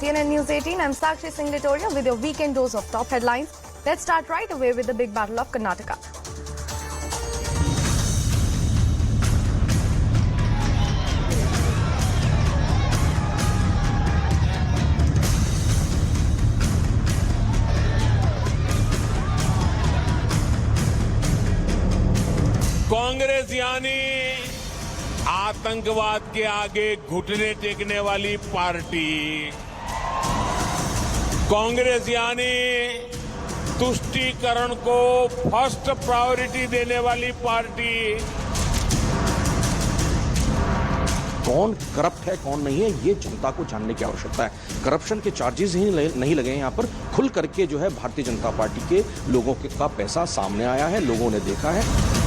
CNN News 18, I'm Sakshi Singh Litoria with your weekend dose of top headlines. Let's start right away with the big battle of Karnataka. Congress यानी आतंकवाद के आगे घुटने टेकने वाली party, Congress यानी तुष्टीकरण को फर्स्ट प्रायोरिटी देने वाली पार्टी। कौन करप्ट है कौन नहीं है ये जनता को जानने की आवश्यकता है। करप्शन के चार्जेस ही नहीं लगे हैं। यहाँ पर खुल करके जो है भारतीय जनता पार्टी के लोगों का पैसा सामने आया है, लोगों ने देखा है।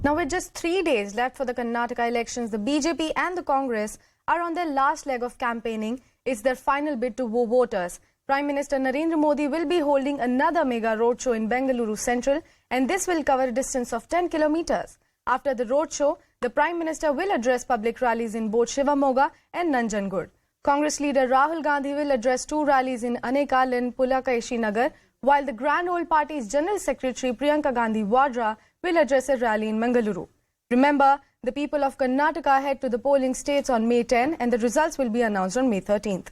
Now, with just 3 days left for the Karnataka elections, the BJP and the Congress are on their last leg of campaigning. It's their final bid to woo voters. Prime Minister Narendra Modi will be holding another mega roadshow in Bengaluru Central, and this will cover a distance of 10 kilometers. After the roadshow, the Prime Minister will address public rallies in both Shivamoga and Nanjangud. Congress leader Rahul Gandhi will address 2 rallies in Anekal and Pulakaishi Nagar, while the Grand Old Party's General Secretary Priyanka Gandhi Vadra will address a rally in Mangaluru. Remember, the people of Karnataka head to the polling states on May 10 and the results will be announced on May 13th.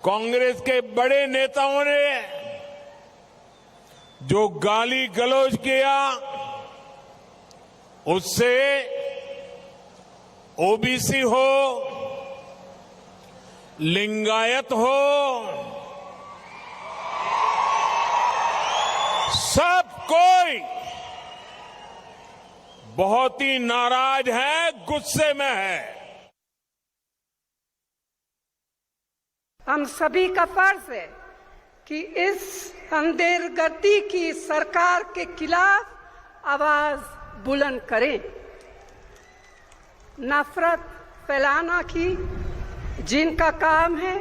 Congress के बड़े नेताओं ने जो गाली गलौज किया, उससे OBC हो, लिंगायत हो, सब कोई बहुत ही नाराज है, गुस्से में है। हम सभी का फर्ज है कि इस अंधेरगर्दी की सरकार के खिलाफ आवाज बुलंद करें। नफरत फैलाना की जिनका काम है,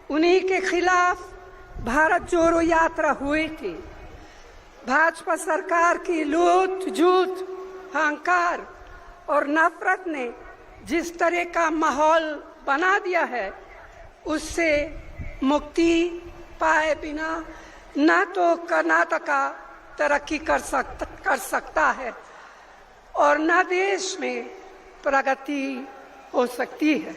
उन्हीं के खिलाफ भारत जोड़ो यात्रा हुई थी। भाजपा सरकार की लूट झूठ, अहंकार और नफरत ने जिस तरह का माहौल बना दिया है, उससे मुक्ति पाए बिना न तो कर्नाटका तरक्की कर सकता है और न देश में प्रगति हो सकती है।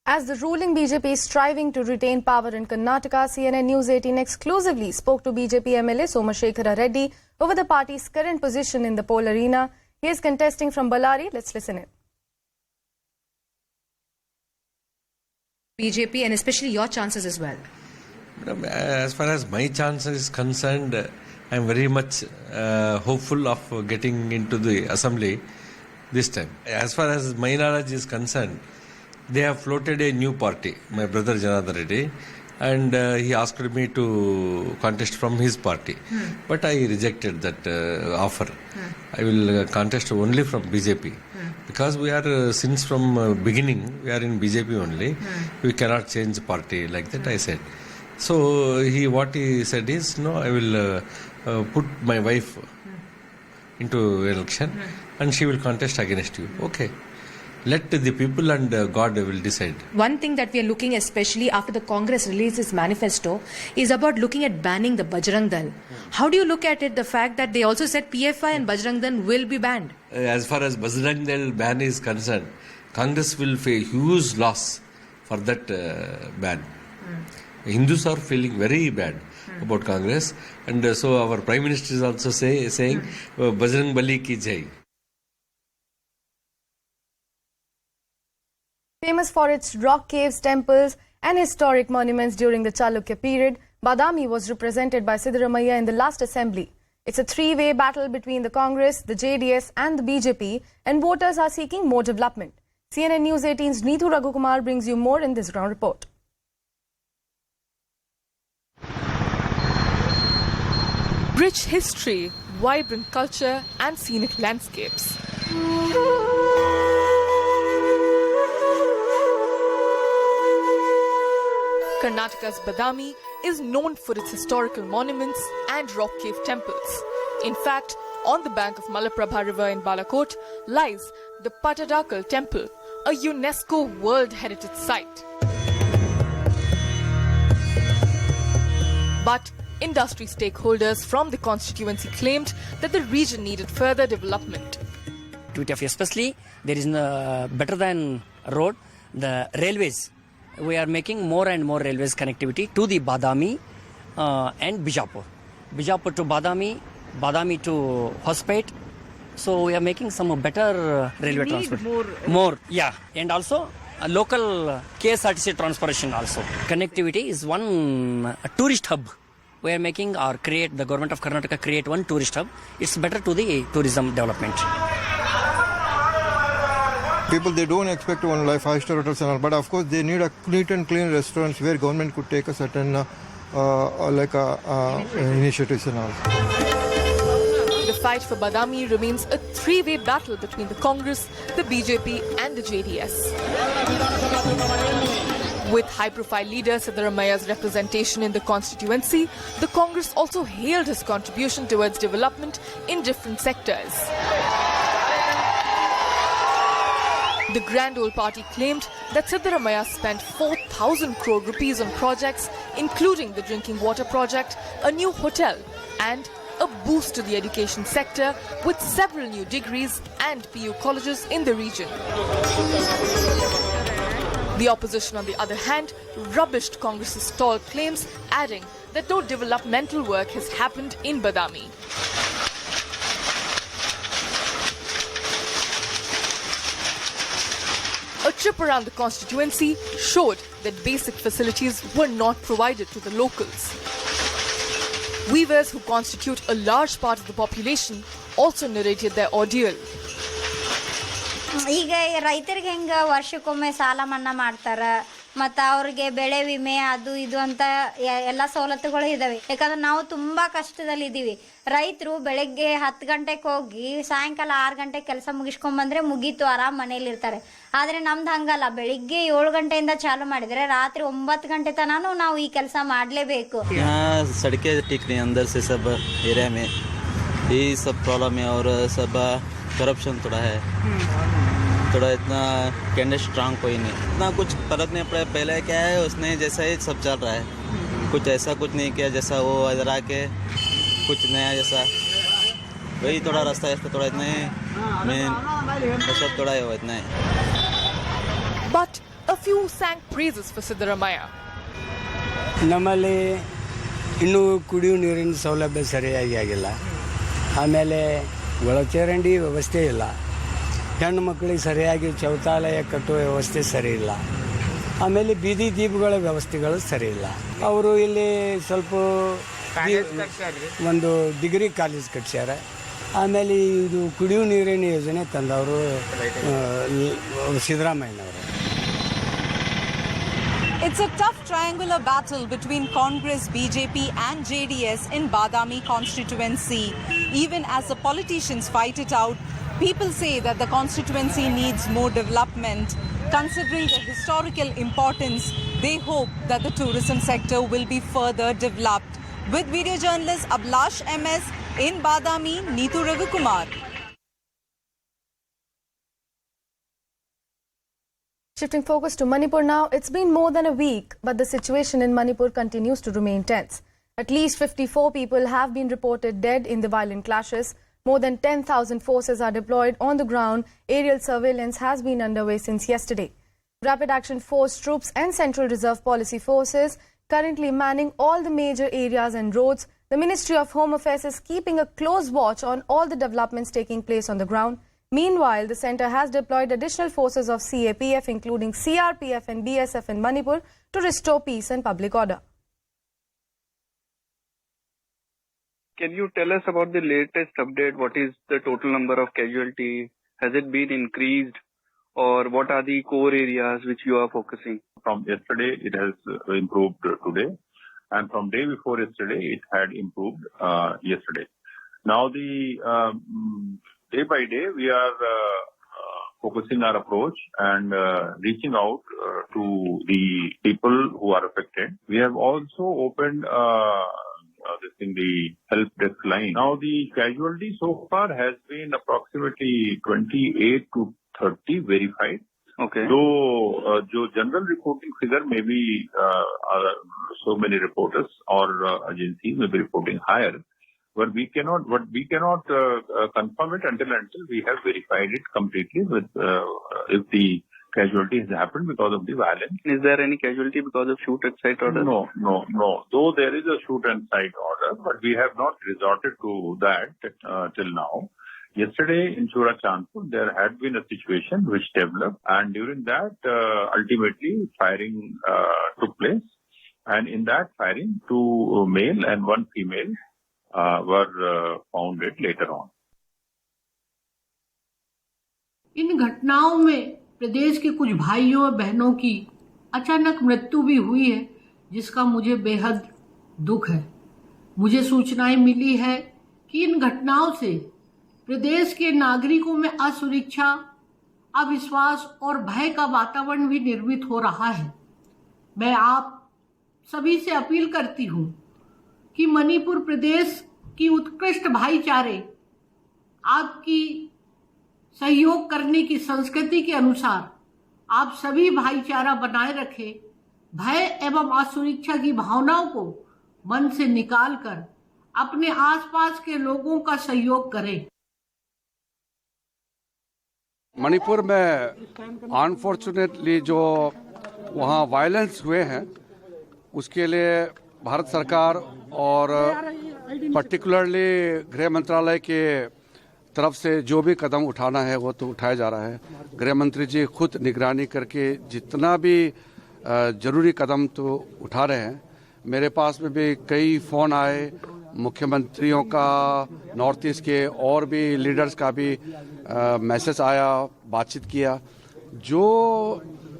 As the ruling BJP is striving to retain power in Karnataka, CNN News 18 exclusively spoke to BJP MLA Somashekara Reddy over the party's current position in the poll arena. He is contesting from Ballari. Let's listen in. BJP and especially your chances as well. Madam, as far as my chances is concerned, I am very much hopeful of getting into the assembly this time. As far as my knowledge is concerned, they have floated a new party, my brother Janardhan Reddy, and he asked me to contest from his party. But I rejected that offer. I will contest only from BJP. Because we are, since from beginning, we are in BJP only. We cannot change party like that, I said. So what he said is, no, I will put my wife into election and she will contest against you. Okay. Let the people and God will decide. One thing that we are looking, especially after the Congress released its manifesto, is about looking at banning the Bajrang Dal. How do you look at it, the fact that they also said PFI and Bajrang Dal will be banned? As far as Bajrang Dal ban is concerned, Congress will face huge loss for that ban. Hindus are feeling very bad about Congress, and so our Prime Minister is also saying Bajrang Bali ki jai. Famous for its rock caves, temples and historic monuments during the Chalukya period, Badami was represented by Siddaramaiah in the last assembly. It's a 3-way battle between the Congress, the JDS and the BJP, and voters are seeking more development. CNN News 18's Neetu Raghukumar brings you more in this ground report. Rich history, vibrant culture and scenic landscapes. Karnataka's Badami is known for its historical monuments and rock cave temples. In fact, on the bank of Malaprabha River in Balakot lies the Patadakal Temple, a UNESCO World Heritage Site. But industry stakeholders from the constituency claimed that the region needed further development. Especially, there is better than road, the railways. We are making more and more railways connectivity to the Badami and Bijapur. Bijapur to Badami, Badami to Hospet. So we are making some better railway transport. More, yeah. And also a local KSRTC transportation also. Connectivity is one tourist hub. We are making or create, the government of Karnataka create one tourist hub. It's better to the tourism development. People, they don't expect one like 5-star hotels and all, but of course they need a neat and clean restaurants where government could take a certain initiatives and all. The fight for Badami remains a three-way battle between the Congress, the BJP and the JDS. With high-profile leader Siddaramaya's representation in the constituency, the Congress also hailed his contribution towards development in different sectors. The Grand Old Party claimed that Siddaramaya spent 4,000 crore rupees on projects, including the drinking water project, a new hotel, and a boost to the education sector with several new degrees and PU colleges in the region. The opposition, on the other hand, rubbished Congress's stall claims, adding that no developmental work has happened in Badami. A trip around the constituency showed that basic facilities were not provided to the locals. Weavers, who constitute a large part of the population, also narrated their ordeal. ಈಗ ರೈತರಿಗೆ ಹೆಂಗೆ ವರ್ಷಕ್ಕೊಮ್ಮೆ ಸಾಲ ಮನ್ನಾ ಮಾಡ್ತಾರೆ ಮತ್ತು ಅವ್ರಿಗೆ ಬೆಳೆ ವಿಮೆ ಅದು ಇದು ಅಂತ ಎಲ್ಲ ಸವಲತ್ತುಗಳು ಇದ್ದಾವೆ. ಯಾಕಂದ್ರೆ ನಾವು ತುಂಬ ಕಷ್ಟದಲ್ಲಿದ್ದೀವಿ. ರೈತರು ಬೆಳಗ್ಗೆ 10 ಗಂಟೆಗೆ ಹೋಗಿ ಸಾಯಂಕಾಲ 6 ಗಂಟೆಗೆ ಕೆಲಸ ಮುಗಿಸ್ಕೊಂಡ್ಬಂದ್ರೆ ಮುಗೀತು, ಆರಾಮ್ ಮನೇಲಿ ಇರ್ತಾರೆ. ಆದರೆ ನಮ್ದು ಹಂಗಲ್ಲ, ಬೆಳಿಗ್ಗೆ 7 ಗಂಟೆಯಿಂದ ಚಾಲು ಮಾಡಿದರೆ ರಾತ್ರಿ 9 ಗಂಟೆ ತನಕ ನಾವು ಈ ಕೆಲಸ ಮಾಡಲೇಬೇಕು. सड़कें ठीक नहीं, अंदर से सब एरिया में यही सब प्रॉब्लम है और सब करप्शन थोड़ा है, थोड़ा इतना कैंडिडेट स्ट्रांग कोई नहीं, इतना कुछ फर्क नहीं पड़ा. पहले क्या है उसने जैसा ही सब चल रहा है, कुछ ऐसा कुछ नहीं किया जैसा वो इधर आके कुछ नया जैसा वही थोड़ा रास्ता है, थोड़ा इतना ही मेन सब थोड़ा है वो इतना ही. But a few sang praises for Siddaramaya. ನಮ್ಮಲ್ಲಿ ಇನ್ನೂ ಕುಡಿಯುವ ನೀರಿನ ಸೌಲಭ್ಯ ಸರಿಯಾಗಿ ಆಗಿಲ್ಲ. ಆಮೇಲೆ ಒಳಚರಂಡಿ ವ್ಯವಸ್ಥೆ ಇಲ್ಲ. ಹೆಣ್ಣು ಮಕ್ಕಳಿಗೆ ಸರಿಯಾಗಿ ಶೌಚಾಲಯ ಕಟ್ಟುವ ವ್ಯವಸ್ಥೆ ಸರಿ ಇಲ್ಲ. ಆಮೇಲೆ ಬೀದಿ ದೀಪಗಳ ವ್ಯವಸ್ಥೆಗಳು ಸರಿ ಇಲ್ಲ. ಅವರು ಇಲ್ಲಿ ಸ್ವಲ್ಪ ಒಂದು ಡಿಗ್ರಿ ಕಾಲೇಜ್ ಕಟ್ಸ್ಯಾರ. ಆಮೇಲೆ ಇದು ಕುಡಿಯುವ ನೀರಿನ ಯೋಜನೆ ತಂದವರು ಸಿದ್ದರಾಮಯ್ಯನವರು. It's a tough triangular battle between Congress, BJP and JDS in Badami constituency. Even as the politicians fight it out, people say that the constituency needs more development. Considering the historical importance, they hope that the tourism sector will be further developed. With video journalist Ablash MS in Badami, Neetu Ravikumar. Shifting focus to Manipur now, it's been more than a week, but the situation in Manipur continues to remain tense. At least 54 people have been reported dead in the violent clashes. More than 10,000 forces are deployed on the ground. Aerial surveillance has been underway since yesterday. Rapid Action Force troops and Central Reserve Policy forces currently manning all the major areas and roads. The Ministry of Home Affairs is keeping a close watch on all the developments taking place on the ground. Meanwhile, the centre has deployed additional forces of CRPF, including CRPF and BSF in Manipur, to restore peace and public order. Can you tell us about the latest update? What is the total number of casualties? Has it been increased? Or what are the core areas which you are focusing? From yesterday, it has improved today. and from day before yesterday, it had improved yesterday. Now, the day by day, we are focusing our approach and reaching out to the people who are affected. We have also opened the help desk line. Now, the casualty so far has been approximately 28 to 30 verified. Okay. So, जो general reporting figure may be so many reporters or agencies may be reporting higher, but we cannot confirm it until we have verified it completely with if the casualty has happened because of the violence. Is there any casualty because of shoot at sight order? No. Though there is a shoot and sight order, but we have not resorted to that till now. Yesterday in Churachandpur, there had been a situation which developed, and during that, ultimately firing took place. And in that firing, 2 male and 1 female were found later on. इन घटनाओं में प्रदेश के कुछ भाइयों और बहनों की अचानक मृत्यु भी हुई है, जिसका मुझे बेहद दुख है। मुझे सूचनाएं मिली है कि इन घटनाओं से प्रदेश के नागरिकों में असुरक्षा, अविश्वास और भय का वातावरण भी निर्मित हो रहा है। मैं आप सभी से अपील करती हूं कि मणिपुर प्रदेश की उत्कृष्ट भाईचारे, आपकी सहयोग करने की संस्कृति के अनुसार आप सभी भाईचारा बनाए रखें, भय एवं असुरक्षा की भावनाओं को मन से निकालकर अपने आसपास के लोगों का सहयोग करें। मणिपुर में अनफॉर्चुनेटली जो वहाँ वायलेंस हुए हैं, उसके लिए भारत सरकार और पर्टिकुलरली गृह मंत्रालय के तरफ से जो भी कदम उठाना है वो तो उठाया जा रहा है। गृह मंत्री जी खुद निगरानी करके जितना भी जरूरी कदम तो उठा रहे हैं। मेरे पास में भी कई फ़ोन आए मुख्यमंत्रियों का, नॉर्थ ईस्ट के और भी लीडर्स का भी मैसेज आया, बातचीत किया। जो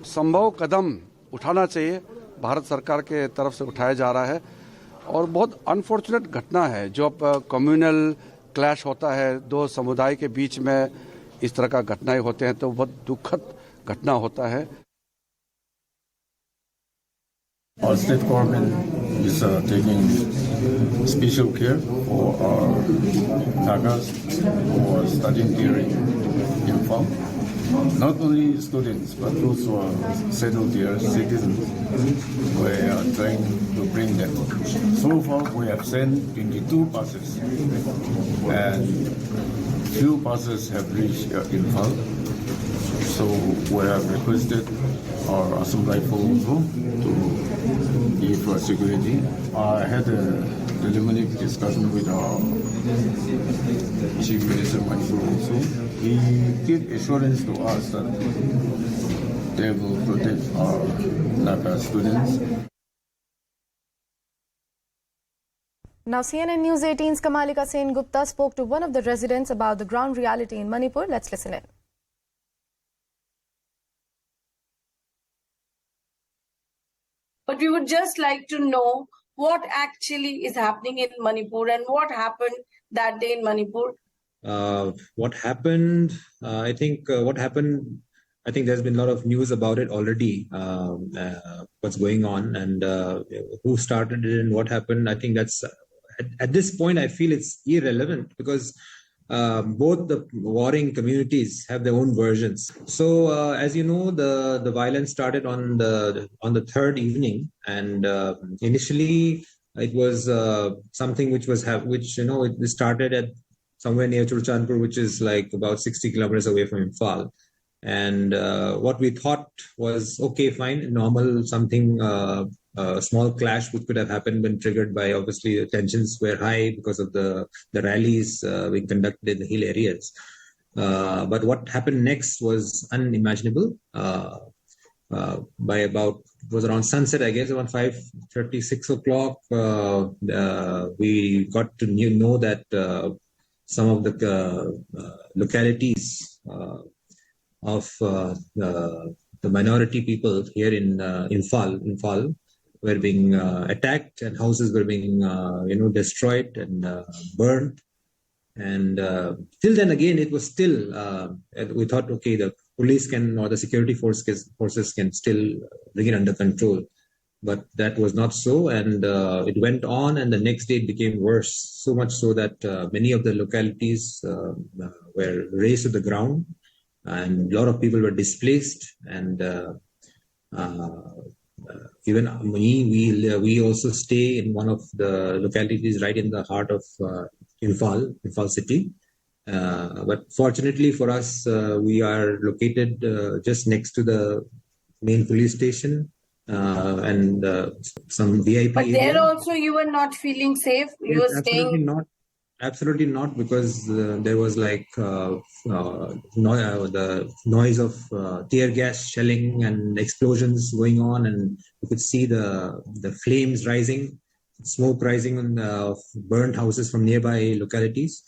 संभव कदम उठाना चाहिए भारत सरकार के तरफ से उठाया जा रहा है। और बहुत अनफॉर्चुनेट घटना है जो अब कम्युनल क्लैश होता है, 2 समुदाय के बीच में इस तरह का घटनाएं होते हैं तो बहुत दुखद घटना होता है। Our state government is taking special care for our Nagas who are studying here in farm. Not only students but also settled here citizens. We are trying to bring them. So far we have sent 22 buses and few buses have reached Imphal. So we have requested our Assam Rifle Group to give security. I had a preliminary discussion with our Chief Minister Manipur also. He gave assurance to us that they will protect our Naga students. Now, CNN News 18's Kamalika Sen Gupta spoke to one of the residents about the ground reality in Manipur. Let's listen in. But we would just like to know what actually is happening in Manipur and what happened that day in Manipur. What happened? I think there's been a lot of news about it already. What's going on and who started it and what happened. I think that's at this point I feel it's irrelevant because both the warring communities have their own versions. So as you know, the violence started on the third evening, and initially it was something which it started at somewhere near Churachandpur, which is like about 60 kilometers away from Imphal. And what we thought was, okay, fine, normal, something, small clash which could have happened when triggered by, obviously, the tensions were high because of the rallies being conducted in the hill areas. But what happened next was unimaginable. By about, it was around sunset, I guess, around 5:30, 6 o'clock, we got to know that some of the localities of the minority people here in Imphal were being attacked and houses were being destroyed and burned. And till then, again, it was still, we thought, okay, the police can, or the security forces can still bring it under control. But that was not so, and it went on, and the next day it became worse, so much so that many of the localities were razed to the ground, and a lot of people were displaced, and even we also stay in one of the localities right in the heart of Imphal city. But fortunately for us, we are located just next to the main police station and some VIP. But there area. also you were not feeling safe. You were staying. Absolutely not, because there was like the noise of tear gas shelling and explosions going on, and you could see the flames rising, smoke rising of burnt houses from nearby localities.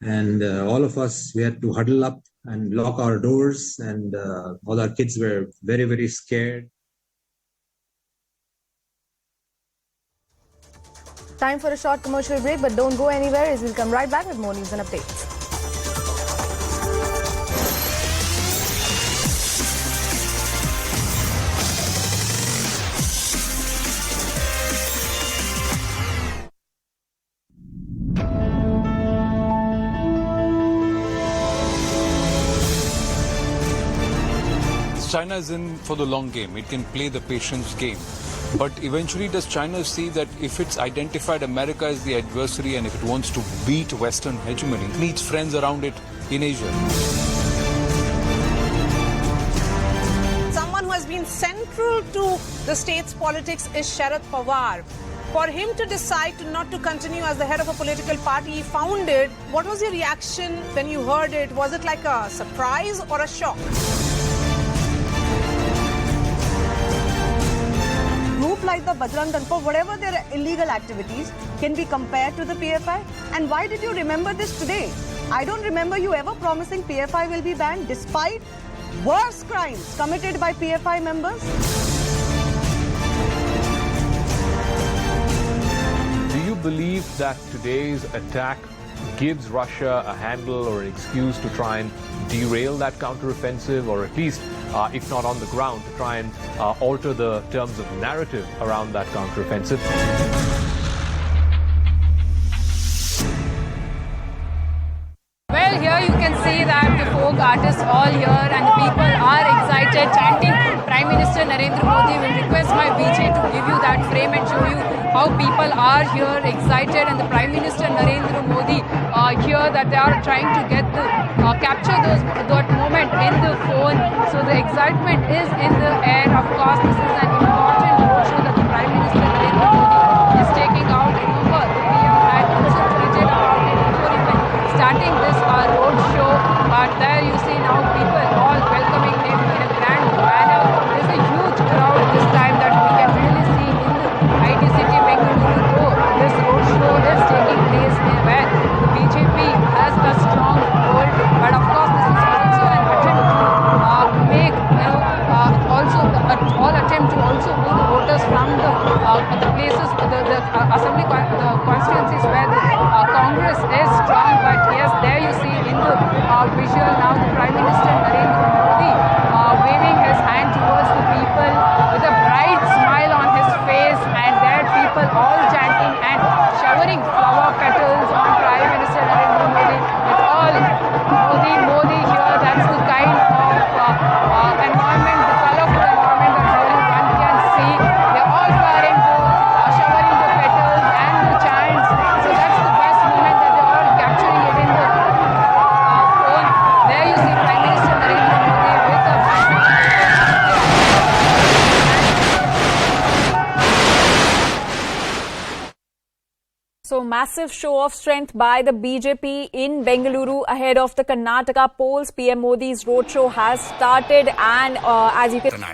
And all of us, we had to huddle up and lock our doors, and all our kids were very, very scared. Time for a short commercial break, but don't go anywhere as we'll come right back with more news and updates. China is in for the long game. It can play the patience game. But eventually, does China see that if it's identified America as the adversary and if it wants to beat Western hegemony, it needs friends around it in Asia? Someone who has been central to the state's politics is Sharad Pawar. For him to decide not to continue as the head of a political party he founded, what was your reaction when you heard it? Was it like a surprise or a shock? Like the Bajrang Dal, for whatever their illegal activities, can be compared to the PFI? And why did you remember this today? I don't remember you ever promising PFI will be banned despite worse crimes committed by PFI members. Do you believe that today's attack gives Russia a handle or an excuse to try and derail that counteroffensive, or at least, if not on the ground, to try and alter the terms of narrative around that counteroffensive? Well, here you can see that the folk artists all here and the people are excited, chanting Prime Minister Narendra Modi. Will request my VJ to give you that frame and show you how people are here excited, and the Prime Minister Narendra Modi here that they are trying to get the capture that moment in the phone. So the excitement is in the air. Of course, this is an important roadshow that the Prime Minister Narendra Modi is taking out. Remember, the PM had also tweeted about it before even starting this roadshow. But there you see now people all welcoming him in a grand manner. There's a huge crowd this time that we can really see in the IT city Bengaluru. Though this roadshow is taking place where the BJP has a strong hold. But of course, this is also an attempt to make, all attempt to also move the voters from the places, the assembly, the constituencies where the Congress is strong. But yes, there you see in the visual now the Prime Minister Narendra Modi waving his hand towards the people with a bright smile on his face, and there people all chanting and showering flower petals on Prime Minister Narendra Modi. It's all Modi here. That's the kind of environment, the colorful environment that really one can see. They're all wearing showering the petals and the chants. So that's the best moment that they're all capturing it in the phone. There you see Prime Minister Narendra Modi with a So massive show of strength by the BJP in Bengaluru ahead of the Karnataka polls. PM Modi's roadshow has started, and as you can...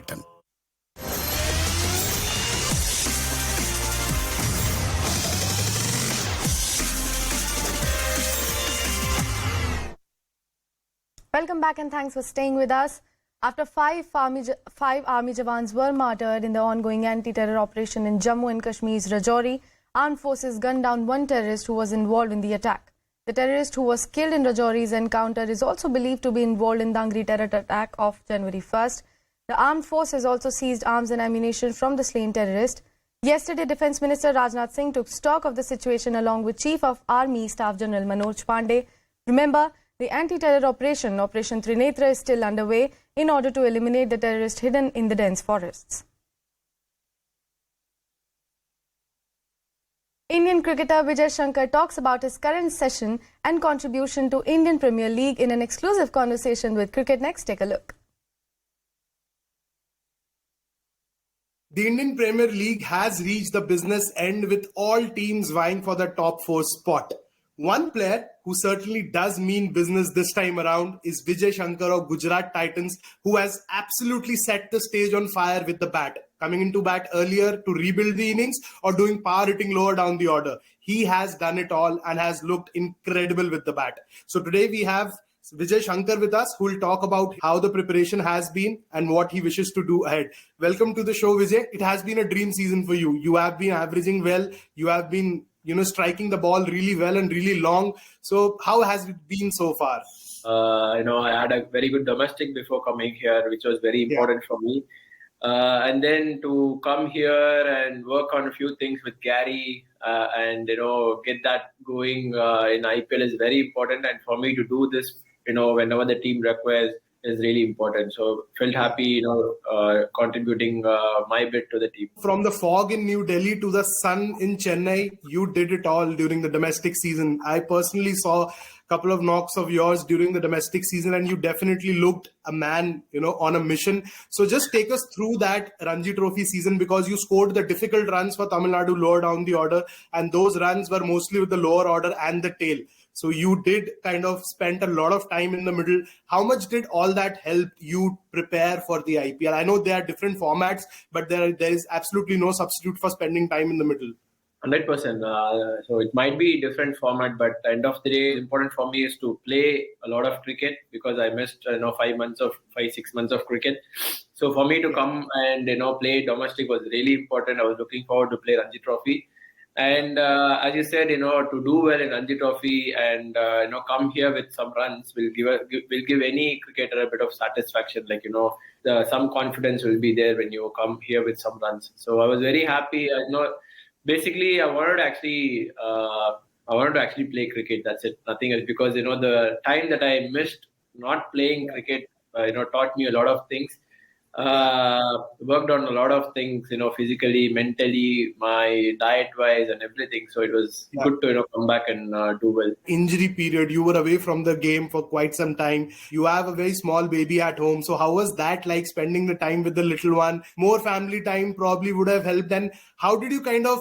Welcome back and thanks for staying with us. After five army jawans were martyred in the ongoing anti-terror operation in Jammu and Kashmir's Rajouri, armed forces gunned down one terrorist who was involved in the attack. The terrorist who was killed in Rajouri's encounter is also believed to be involved in the Angri terror attack of January 1st. The armed forces also seized arms and ammunition from the slain terrorist. Yesterday, Defence Minister Rajnath Singh took stock of the situation along with Chief of Army Staff General Manoj Pandey. Remember, the anti-terror operation, Operation Trinetra, is still underway in order to eliminate the terrorists hidden in the dense forests. Indian cricketer Vijay Shankar talks about his current session and contribution to Indian Premier League in an exclusive conversation with Cricket Next. Take a look. The Indian Premier League has reached the business end with all teams vying for the top 4 spot. One player who certainly does mean business this time around is Vijay Shankar of Gujarat Titans, who has absolutely set the stage on fire with the bat. Coming into bat earlier to rebuild the innings or doing power hitting lower down the order. He has done it all and has looked incredible with the bat. So today we have Vijay Shankar with us, who will talk about how the preparation has been and what he wishes to do ahead. Welcome to the show, Vijay. It has been a dream season for you. You have been averaging well. You have been, striking the ball really well and really long. So how has it been so far? I had a very good domestic before coming here, which was very important for me. And then to come here and work on a few things with Gary and, get that going in IPL is very important. And for me to do this, whenever the team requires, is really important. So felt happy, contributing my bit to the team. From the fog in New Delhi to the sun in Chennai, you did it all during the domestic season. I personally saw a couple of knocks of yours during the domestic season, and you definitely looked a man, on a mission. So just take us through that Ranji Trophy season, because you scored the difficult runs for Tamil Nadu lower down the order, and those runs were mostly with the lower order and the tail. So you did kind of spend a lot of time in the middle. How much did all that help you prepare for the IPL? I know there are different formats, but there is absolutely no substitute for spending time in the middle. 100%. So it might be a different format, but at the end of the day, important for me is to play a lot of cricket, because I missed 6 months of cricket. So for me to come and play domestic was really important. I was looking forward to play Ranji Trophy. And as you said, to do well in Ranji Trophy and come here with some runs will give any cricketer a bit of satisfaction. Some confidence will be there when you come here with some runs. So I was very happy. Basically, I wanted to actually play cricket. That's it. Nothing else. Because the time that I missed not playing cricket, taught me a lot of things. Worked on a lot of things, physically, mentally, my diet-wise and everything. So it was good to, come back and do well. Injury period, you were away from the game for quite some time. You have a very small baby at home. So how was that like, spending the time with the little one? More family time probably would have helped. And how did you kind of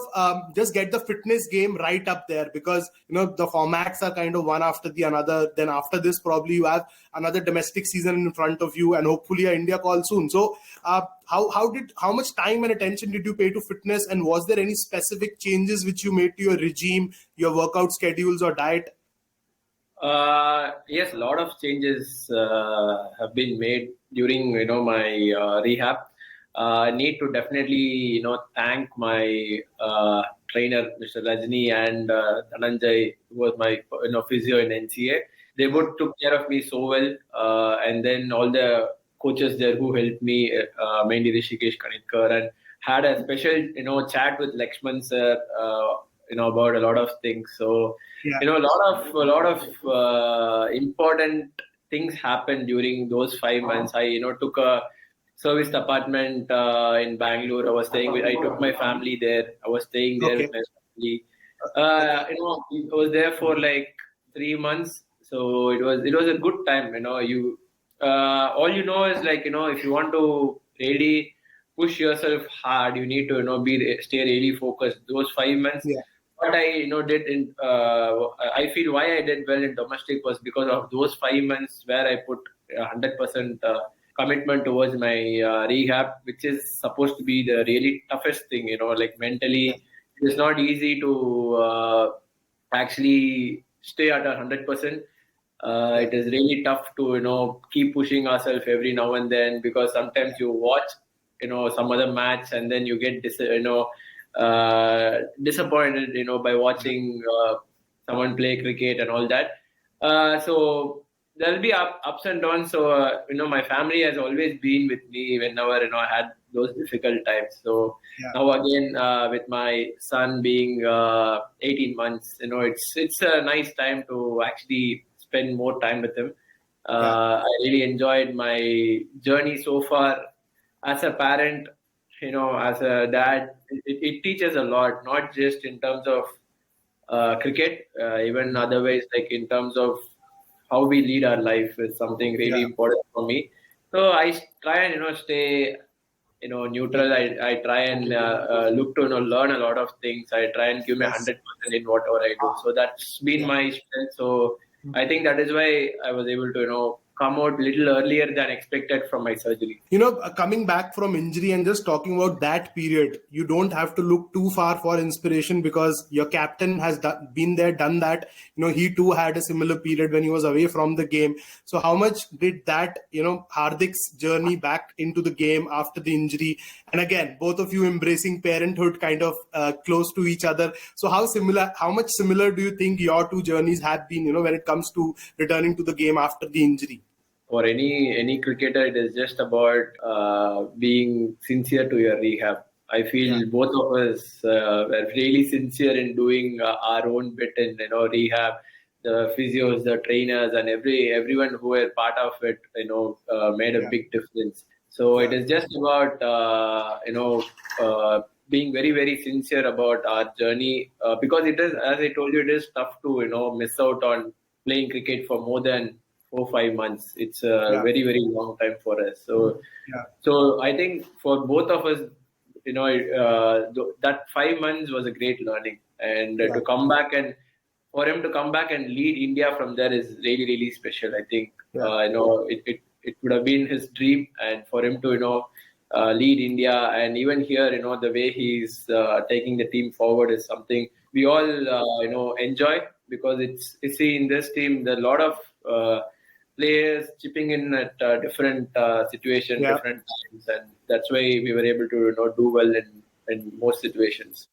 just get the fitness game right up there? Because, the formats are kind of one after the another. Then after this, probably you have another domestic season in front of you and hopefully an India call soon. So how much time and attention did you pay to fitness, and was there any specific changes which you made to your regime, your workout schedules or diet? Yes, a lot of changes have been made during my rehab. I need to definitely thank my trainer Mr. Rajni and Dhananjay, who was my physio in NCA. They both took care of me so well, and then all the coaches there who helped me, mainly Rishikesh Kanitkar, and had a special chat with Lakshman sir about a lot of things. So a lot of important things happened during those 5 months. I took a serviced apartment in Bangalore. I took my family there. I was staying there with my family. I was there for like 3 months. So it was a good time. All is if you want to really push yourself hard, you need to stay really focused. Those 5 months, what I did in I feel why I did well in domestic was because of those 5 months where I put 100% commitment towards my rehab, which is supposed to be the really toughest thing. Mentally, it's not easy to actually stay at 100%. It is really tough to keep pushing ourselves every now and then, because sometimes you watch some other match and then you get disappointed by watching someone play cricket and all that. So there will be ups and downs. So my family has always been with me whenever I had those difficult times. So now again, with my son being 18 months, it's a nice time to actually spend more time with him. I really enjoyed my journey so far as a parent. As a dad, it teaches a lot, not just in terms of cricket, even otherwise, like in terms of how we lead our life is something really important for me. So I try and stay neutral. I try and look to learn a lot of things. I try and give my 100% in whatever I do. So that's been my strength. So I think that is why I was able to come out a little earlier than expected from my surgery. Coming back from injury and just talking about that period, you don't have to look too far for inspiration, because your captain has been there, done that. He too had a similar period when he was away from the game. So how much did that, Hardik's journey back into the game after the injury, and again, both of you embracing parenthood kind of close to each other. So how much similar do you think your two journeys have been, when it comes to returning to the game after the injury? For any cricketer, it is just about being sincere to your rehab. I feel both of us were really sincere in doing our own bit in rehab. The physios, the trainers, and everyone who were part of it, made a big difference. So it is just about being very, very sincere about our journey, because it is, as I told you, it is tough to miss out on playing cricket for more than 4-5 months. It's a very, very long time for us. So I think for both of us, that 5 months was a great learning, and to come back and for him to come back and lead India from there is really, really special. I think it would have been his dream, and for him to lead India, and even here the way he's taking the team forward is something we all enjoy, because it's in this team there are a lot of players chipping in at different situations, different times, and that's why we were able to do well in most situations.